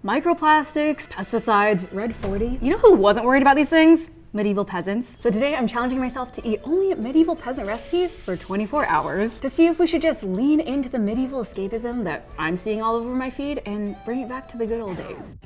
Microplastics, pesticides, red 40. You know who wasn't worried about these things? Medieval peasants. So today I'm challenging myself to eat only medieval peasant recipes for 24 hours to see if we should just lean into the medieval escapism that I'm seeing all over my feed and bring it back to the good old days.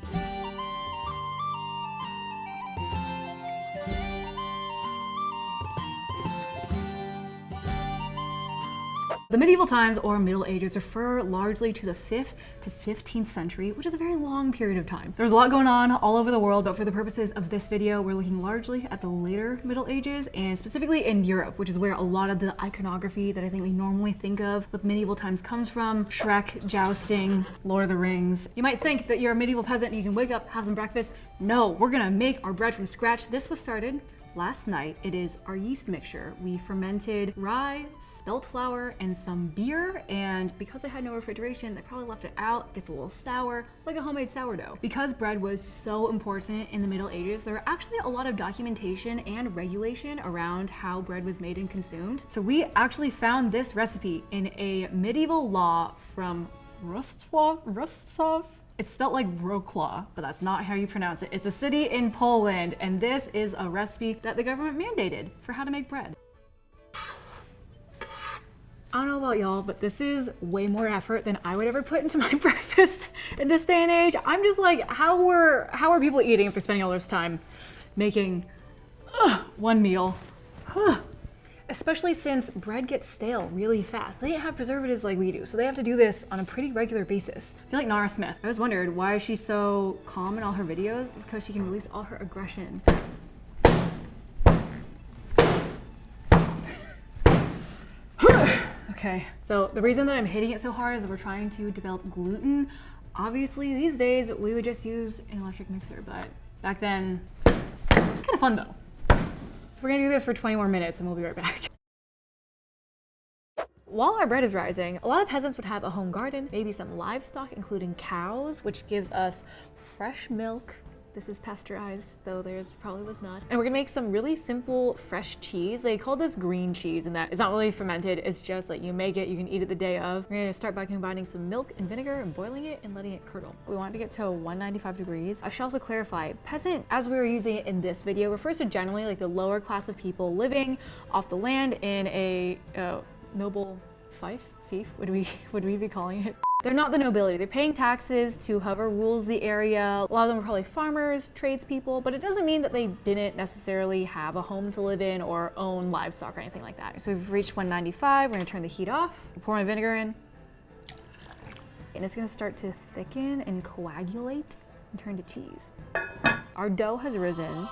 The medieval times, or Middle Ages, refer largely to the 5th to 15th century, which is a very long period of time. There's a lot going on all over the world, but for the purposes of this video, we're looking largely at the later Middle Ages, and specifically in Europe, which is where a lot of the iconography that I think we normally think of with medieval times comes from. Shrek, jousting, Lord of the Rings. You might think that you're a medieval peasant and you can wake up, have some breakfast. No, we're gonna make our bread from scratch. This was started last night. It is our yeast mixture. We fermented rye, spelt flour, and some beer, and because I had no refrigeration, they probably left it out. It gets a little sour, like a homemade sourdough. Because bread was so important in the Middle Ages, there were actually a lot of documentation and regulation around how bread was made and consumed. So we actually found this recipe in a medieval law from Rostov. It's spelled like Wrocław, but that's not how you pronounce it. It's a city in Poland, and this is a recipe that the government mandated for how to make bread. I don't know about y'all, but this is way more effort than I would ever put into my breakfast in this day and age. I'm just like, how are people eating if they're spending all this time making one meal? Especially since bread gets stale really fast. They don't have preservatives like we do, so they have to do this on a pretty regular basis. I feel like Nara Smith. I always wondered, why is she so calm in all her videos? It's because she can release all her aggression. Okay, so the reason that I'm hitting it so hard is we're trying to develop gluten. Obviously, these days we would just use an electric mixer, but back then, kind of fun though. So we're gonna do this for 20 more minutes and we'll be right back. While our bread is rising, a lot of peasants would have a home garden, maybe some livestock, including cows, which gives us fresh milk. This is pasteurized, though theirs probably was not. And we're gonna make some really simple fresh cheese. They call this green cheese, and that it's not really fermented. It's just like you make it, you can eat it the day of. We're gonna start by combining some milk and vinegar and boiling it and letting it curdle. We want it to get to 195 degrees. I should also clarify, peasant, as we were using it in this video, refers to generally like the lower class of people living off the land in a noble fief? Would we be calling it? They're not the nobility. They're paying taxes to whoever rules the area. A lot of them are probably farmers, tradespeople, but it doesn't mean that they didn't necessarily have a home to live in or own livestock or anything like that. So we've reached 195. We're gonna turn the heat off. Pour my vinegar in. And it's gonna start to thicken and coagulate and turn to cheese. Our dough has risen.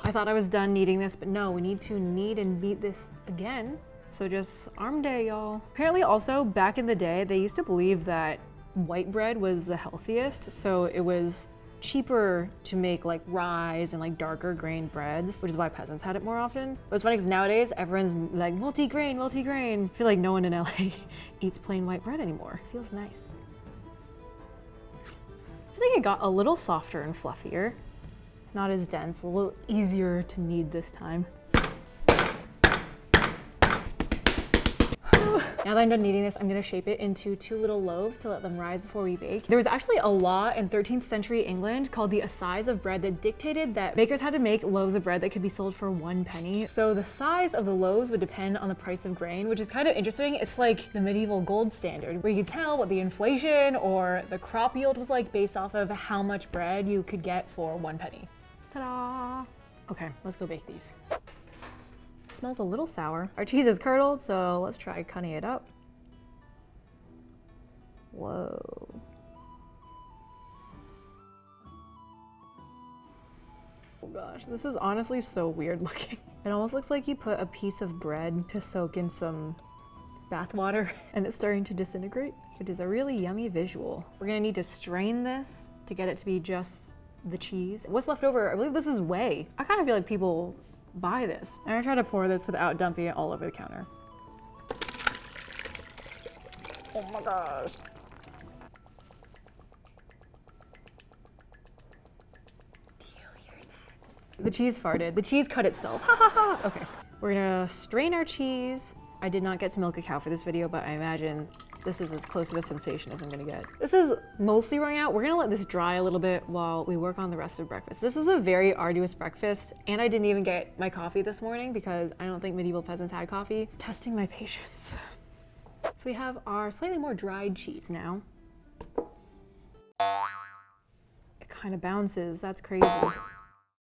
I thought I was done kneading this, but no, we need to knead and beat this again. So just arm day, y'all. Apparently also, back in the day, they used to believe that white bread was the healthiest, so it was cheaper to make like rye and like darker grain breads, which is why peasants had it more often. But it's funny because nowadays, everyone's like multi-grain, multi-grain. I feel like no one in LA eats plain white bread anymore. It feels nice. I feel like it got a little softer and fluffier. Not as dense, a little easier to knead this time. Now that I'm done kneading this, I'm gonna shape it into 2 little loaves to let them rise before we bake. There was actually a law in 13th century England called the Assize of Bread that dictated that bakers had to make loaves of bread that could be sold for 1 penny. So the size of the loaves would depend on the price of grain, which is kind of interesting. It's like the medieval gold standard, where you could tell what the inflation or the crop yield was like based off of how much bread you could get for 1 penny. Ta-da! Okay, let's go bake these. Smells a little sour. Our cheese is curdled, so let's try cutting it up. Whoa. Oh gosh, this is honestly so weird looking. It almost looks like you put a piece of bread to soak in some bath water and it's starting to disintegrate. It is a really yummy visual. We're gonna need to strain this to get it to be just the cheese. What's left over, I believe this is whey. I kind of feel like people buy this. I'm gonna try to pour this without dumping it all over the counter. Oh my gosh. Do you hear that? The cheese farted. The cheese cut itself. Ha ha ha. Okay. We're gonna strain our cheese. I did not get to milk a cow for this video, but I imagine This is as close to a sensation as I'm gonna get. This is mostly running out. We're gonna let this dry a little bit while we work on the rest of breakfast. This is a very arduous breakfast, and I didn't even get my coffee this morning because I don't think medieval peasants had coffee. Testing my patience. So we have our slightly more dried cheese now. It kind of bounces, that's crazy.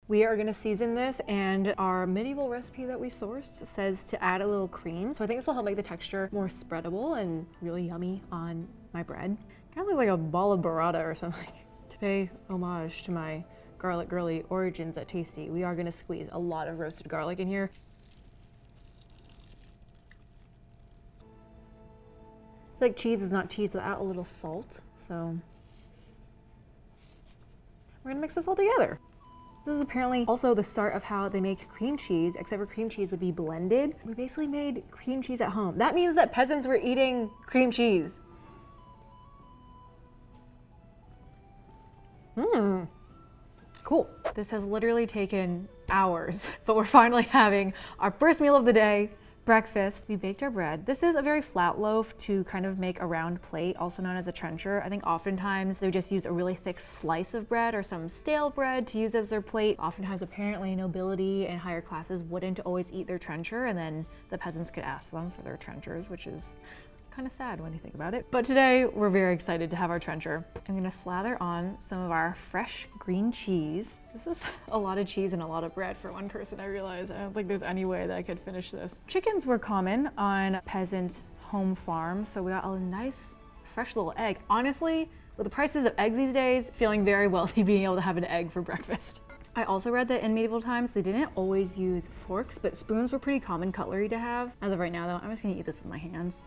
We are gonna season this, and our medieval recipe that we sourced says to add a little cream. So I think this will help make the texture more spreadable and really yummy on my bread. Kind of looks like a ball of burrata or something. To pay homage to my garlic girly origins at Tasty, we are gonna squeeze a lot of roasted garlic in here. I feel like cheese is not cheese without a little salt, so we're gonna mix this all together. This is apparently also the start of how they make cream cheese, except for cream cheese would be blended. We basically made cream cheese at home. That means that peasants were eating cream cheese. Cool. This has literally taken hours, but we're finally having our first meal of the day. Breakfast. We baked our bread. This is a very flat loaf to kind of make a round plate, also known as a trencher. I think oftentimes they just use a really thick slice of bread or some stale bread to use as their plate. Oftentimes, apparently, nobility and higher classes wouldn't always eat their trencher, and then the peasants could ask them for their trenchers, which is kind of sad when you think about it. But today, we're very excited to have our trencher. I'm gonna slather on some of our fresh green cheese. This is a lot of cheese and a lot of bread for one person, I realize. I don't think there's any way that I could finish this. Chickens were common on peasants' home farms, so we got a nice, fresh little egg. Honestly, with the prices of eggs these days, feeling very wealthy being able to have an egg for breakfast. I also read that in medieval times, they didn't always use forks, but spoons were pretty common cutlery to have. As of right now, though, I'm just gonna eat this with my hands.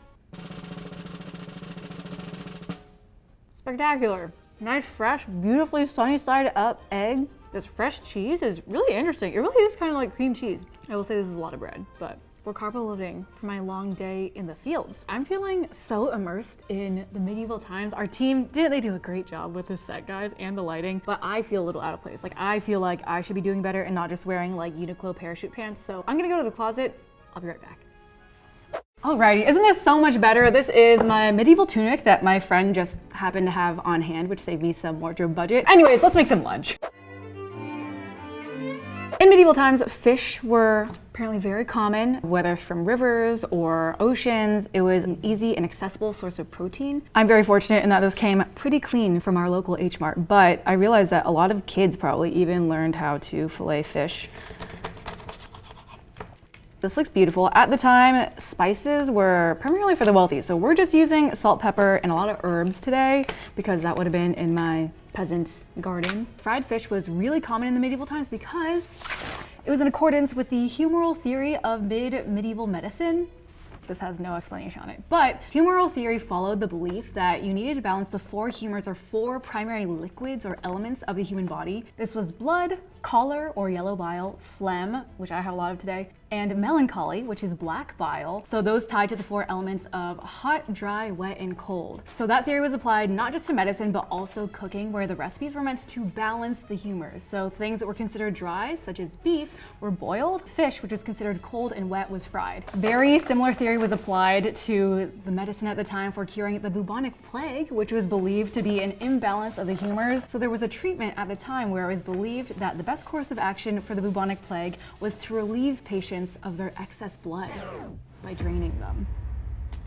Spectacular. Nice, fresh, beautifully sunny side up egg. This fresh cheese is really interesting. It really is kind of like cream cheese. I will say this is a lot of bread, but we're carbo loading for my long day in the fields. I'm feeling so immersed in the medieval times. Our team, didn't they do a great job with this set, guys, and the lighting? But I feel a little out of place. Like, I feel like I should be doing better and not just wearing like Uniqlo parachute pants. So I'm gonna go to the closet. I'll be right back. Alrighty, isn't this so much better? This is my medieval tunic that my friend just happened to have on hand, which saved me some wardrobe budget. Anyways, let's make some lunch. In medieval times, fish were apparently very common, whether from rivers or oceans. It was an easy and accessible source of protein. I'm very fortunate in that those came pretty clean from our local H Mart, but I realized that a lot of kids probably even learned how to fillet fish. This looks beautiful. At the time, spices were primarily for the wealthy, so we're just using salt, pepper, and a lot of herbs today because that would have been in my peasant garden. Fried fish was really common in the medieval times because it was in accordance with the humoral theory of medieval medicine. This has no explanation on it. But humoral theory followed the belief that you needed to balance the four humors or four primary liquids or elements of the human body. This was blood, choler or yellow bile, phlegm, which I have a lot of today, and melancholy, which is black bile. So those tied to the four elements of hot, dry, wet, and cold. So that theory was applied not just to medicine, but also cooking, where the recipes were meant to balance the humors. So things that were considered dry, such as beef, were boiled. Fish, which was considered cold and wet, was fried. Very similar theory was applied to the medicine at the time for curing the bubonic plague, which was believed to be an imbalance of the humors. So there was a treatment at the time where it was believed that the best course of action for the bubonic plague was to relieve patients of their excess blood by draining them.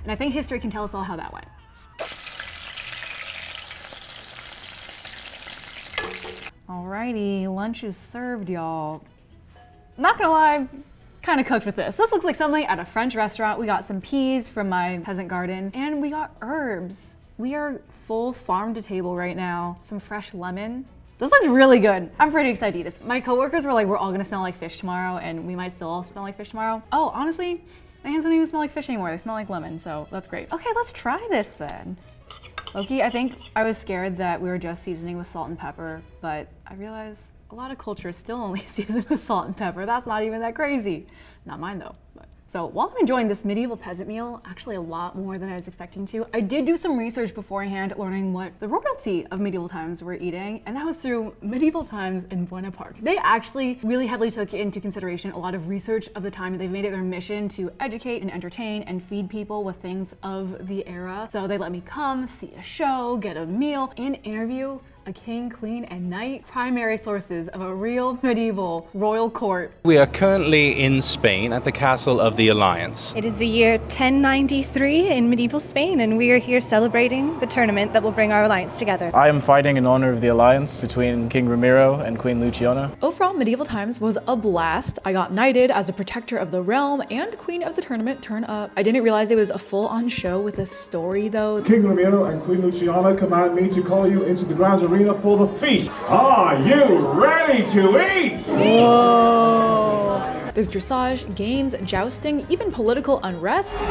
And I think history can tell us all how that went. Alrighty, lunch is served, y'all. Not gonna lie, kind of cooked with this. This looks like something at a French restaurant. We got some peas from my peasant garden, and we got herbs. We are full farm to table right now. Some fresh lemon. This looks really good. I'm pretty excited to eat this. My coworkers were like, we're all gonna smell like fish tomorrow, and we might still all smell like fish tomorrow. Oh, honestly, my hands don't even smell like fish anymore. They smell like lemon, so that's great. Okay, let's try this then. Loki, I think I was scared that we were just seasoning with salt and pepper, but I realized a lot of cultures still only season with salt and pepper. That's not even that crazy. Not mine though. But. So while I'm enjoying this medieval peasant meal, actually a lot more than I was expecting to, I did do some research beforehand learning what the royalty of medieval times were eating, and that was through Medieval Times in Joelle Park. They actually really heavily took into consideration a lot of research of the time. They've made it their mission to educate and entertain and feed people with things of the era. So they let me come, see a show, get a meal, and interview a king, queen, and knight, primary sources of a real medieval royal court. We are currently in Spain at the Castle of the Alliance. It is the year 1093 in medieval Spain, and we are here celebrating the tournament that will bring our alliance together. I am fighting in honor of the alliance between King Ramiro and Queen Luciana. Overall, Medieval Times was a blast. I got knighted as a protector of the realm and queen of the tournament turn up. I didn't realize it was a full-on show with a story though. King Ramiro and Queen Luciana command me to call you into the grounds arena for the feast. Are you ready to eat? Whoa! There's dressage, games, jousting, even political unrest.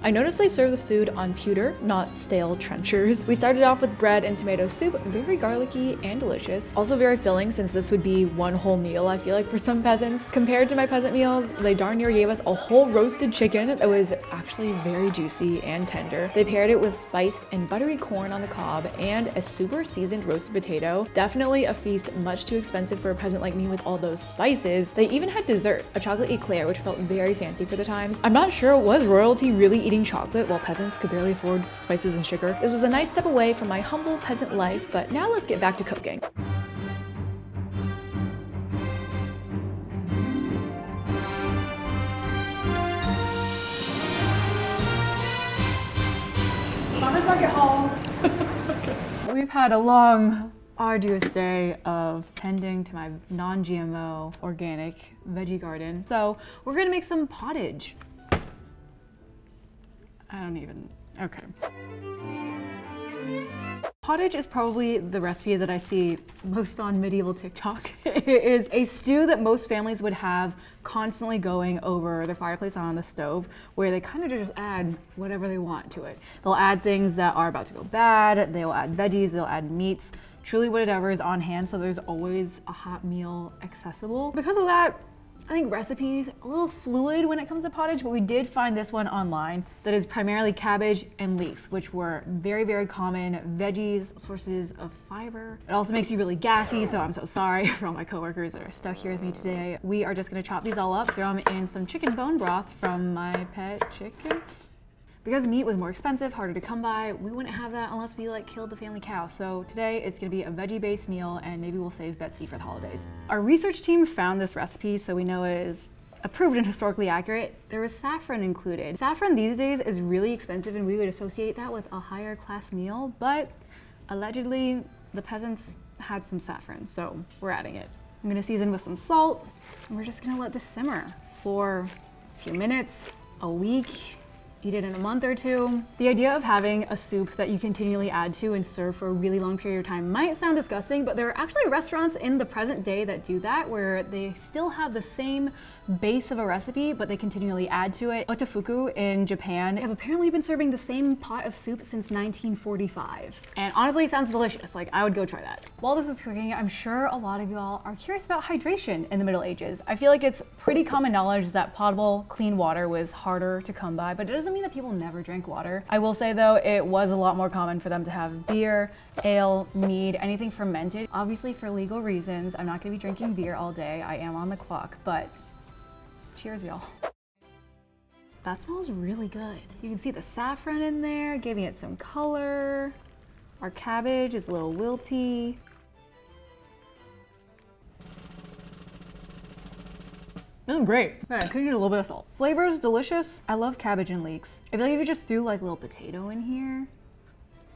I noticed they serve the food on pewter, not stale trenchers. We started off with bread and tomato soup, very garlicky and delicious. Also very filling since this would be one whole meal, I feel like, for some peasants. Compared to my peasant meals, they darn near gave us a whole roasted chicken that was actually very juicy and tender. They paired it with spiced and buttery corn on the cob and a super seasoned roasted potato. Definitely a feast much too expensive for a peasant like me with all those spices. They even had dessert, a chocolate eclair, which felt very fancy for the times. I'm not sure, was royalty really eating chocolate while peasants could barely afford spices and sugar? This was a nice step away from my humble peasant life, but now let's get back to cooking. Farmer's market haul. We've had a long, arduous day of tending to my non-GMO organic veggie garden. So we're gonna make some pottage. Okay. Pottage is probably the recipe that I see most on medieval TikTok. It is a stew that most families would have constantly going over their fireplace on the stove, where they kind of just add whatever they want to it. They'll add things that are about to go bad, they'll add veggies, they'll add meats, truly whatever is on hand, so there's always a hot meal accessible. Because of that, I think recipes a little fluid when it comes to pottage, but we did find this one online that is primarily cabbage and leeks, which were very, very common veggies, sources of fiber. It also makes you really gassy, so I'm so sorry for all my coworkers that are stuck here with me today. We are just gonna chop these all up, throw them in some chicken bone broth from my pet chicken. Because meat was more expensive, harder to come by, we wouldn't have that unless we killed the family cow. So today it's gonna be a veggie-based meal, and maybe we'll save Betsy for the holidays. Our research team found this recipe, so we know it is approved and historically accurate. There was saffron included. Saffron these days is really expensive, and we would associate that with a higher class meal, but allegedly the peasants had some saffron, so we're adding it. I'm gonna season with some salt, and we're just gonna let this simmer for a few minutes, a week, eat it in a month or two. The idea of having a soup that you continually add to and serve for a really long period of time might sound disgusting, but there are actually restaurants in the present day that do that, where they still have the same base of a recipe, but they continually add to it. Otofuku in Japan have apparently been serving the same pot of soup since 1945. And honestly, it sounds delicious. I would go try that. While this is cooking, I'm sure a lot of y'all are curious about hydration in the Middle Ages. I feel like it's pretty common knowledge that potable, clean water was harder to come by, but it doesn't mean that people never drank water. I will say though, it was a lot more common for them to have beer, ale, mead, anything fermented. Obviously for legal reasons, I'm not gonna be drinking beer all day. I am on the clock, but cheers, y'all. That smells really good. You can see the saffron in there, giving it some color. Our cabbage is a little wilty. This is great. Okay, I could use a little bit of salt. Flavor is delicious. I love cabbage and leeks. I feel like if you just threw a little potato in here,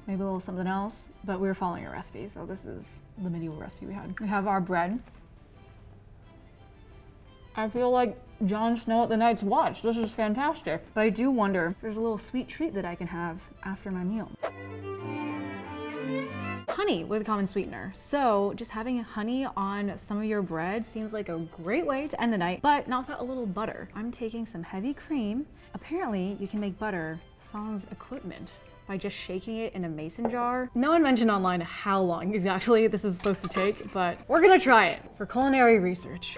maybe a little something else, but we were following a recipe, so this is the medieval recipe we had. We have our bread. I feel like Jon Snow at the Night's Watch. This is fantastic. But I do wonder if there's a little sweet treat that I can have after my meal. Honey was a common sweetener, so just having honey on some of your bread seems like a great way to end the night, but not without a little butter. I'm taking some heavy cream. Apparently, you can make butter sans equipment by just shaking it in a mason jar. No one mentioned online how long exactly this is supposed to take, but we're gonna try it for culinary research.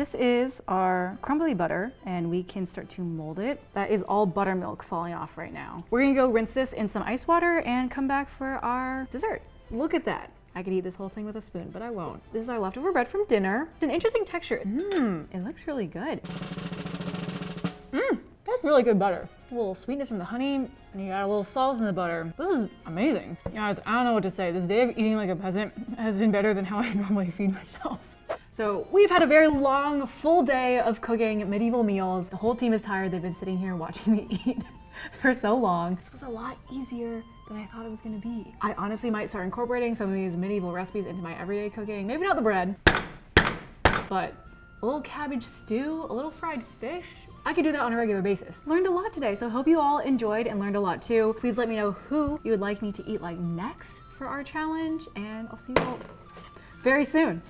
this is our crumbly butter, and we can start to mold it. That is all buttermilk falling off right now. We're gonna go rinse this in some ice water and come back for our dessert. Look at that. I could eat this whole thing with a spoon, but I won't. This is our leftover bread from dinner. It's an interesting texture. It looks really good. That's really good butter. A little sweetness from the honey, and you got a little salt in the butter. This is amazing. Guys, I don't know what to say. This day of eating like a peasant has been better than how I normally feed myself. So we've had a very long, full day of cooking medieval meals. The whole team is tired. They've been sitting here watching me eat for so long. This was a lot easier than I thought it was gonna be. I honestly might start incorporating some of these medieval recipes into my everyday cooking. Maybe not the bread, but a little cabbage stew, a little fried fish. I could do that on a regular basis. Learned a lot today, so hope you all enjoyed and learned a lot too. Please let me know who you would like me to eat like next for our challenge, and I'll see you all very soon.